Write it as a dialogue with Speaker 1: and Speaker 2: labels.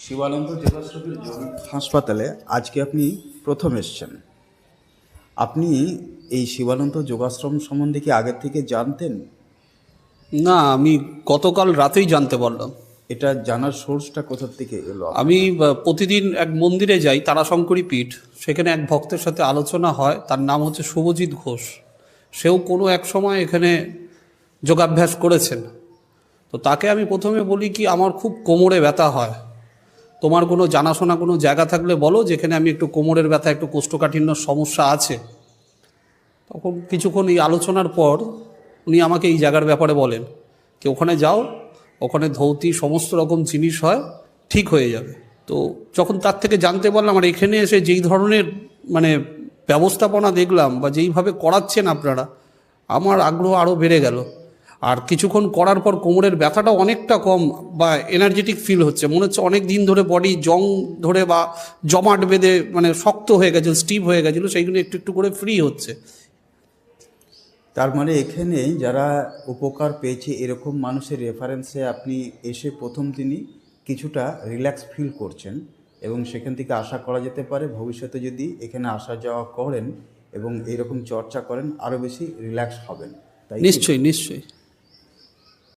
Speaker 1: শিবানন্দ যোগাশ্রমের জরুরি হাসপাতালে আজকে আপনি প্রথম এসেছেন। আপনি এই শিবানন্দ যোগাশ্রম সম্বন্ধে কি আগের থেকে জানতেন?
Speaker 2: না, আমি গতকাল রাতেই জানতে পারলাম।
Speaker 1: এটা জানার সোর্সটা কোথা থেকে এলো আপনার?
Speaker 2: আমি প্রতিদিন এক মন্দিরে যাই, তারাশঙ্করী পীঠ। সেখানে এক ভক্তের সাথে আলোচনা হয়, তার নাম হচ্ছে শুভজিৎ ঘোষ। সেও কোনো এক সময় এখানে যোগাভ্যাস করেছেন। তো তাকে আমি প্রথমে বলি কি, আমার খুব কোমরে ব্যথা হয়, তোমার কোনো জানাশোনা কোনো জায়গা থাকলে বলো, যেখানে আমি একটু কোমরের ব্যথা, একটু কোষ্ঠকাঠিন্যর সমস্যা আছে। তখন কিছুক্ষণ এই আলোচনার পর উনি আমাকে এই জায়গার ব্যাপারে বলেন কি, ওখানে যাও, ওখানে ধৌতি সমস্ত রকম জিনিস হয়, ঠিক হয়ে যাবে। তো যখন তার থেকে জানতে পারলাম, আর এখানে এসে যেই ধরনের মানে ব্যবস্থাপনা দেখলাম বা যেইভাবে করাচ্ছেন আপনারা, আমার আগ্রহ আরও বেড়ে গেল। আর কিছুক্ষণ করার পর কোমরের ব্যথাটা অনেকটা কম বা এনার্জেটিক ফিল হচ্ছে, মনে হচ্ছে অনেক দিন ধরে বডি জং ধরে বা জমাট বেঁধে মানে শক্ত হয়ে গেছিলো, স্টিফ হয়ে গেছিলো, সেইগুলো একটু একটু করে ফ্রি হচ্ছে।
Speaker 1: তার মানে এখানে যারা উপকার পেয়েছে এরকম মানুষের রেফারেন্সে আপনি এসে প্রথম দিনই কিছুটা রিল্যাক্স ফিল করছেন, এবং সেখান থেকে আশা করা যেতে পারে ভবিষ্যতে যদি এখানে আসা যাওয়া করেন এবং এরকম চর্চা করেন আরও বেশি রিল্যাক্স হবেন, তাই কি?
Speaker 2: নিশ্চয়ই নিশ্চয়ই।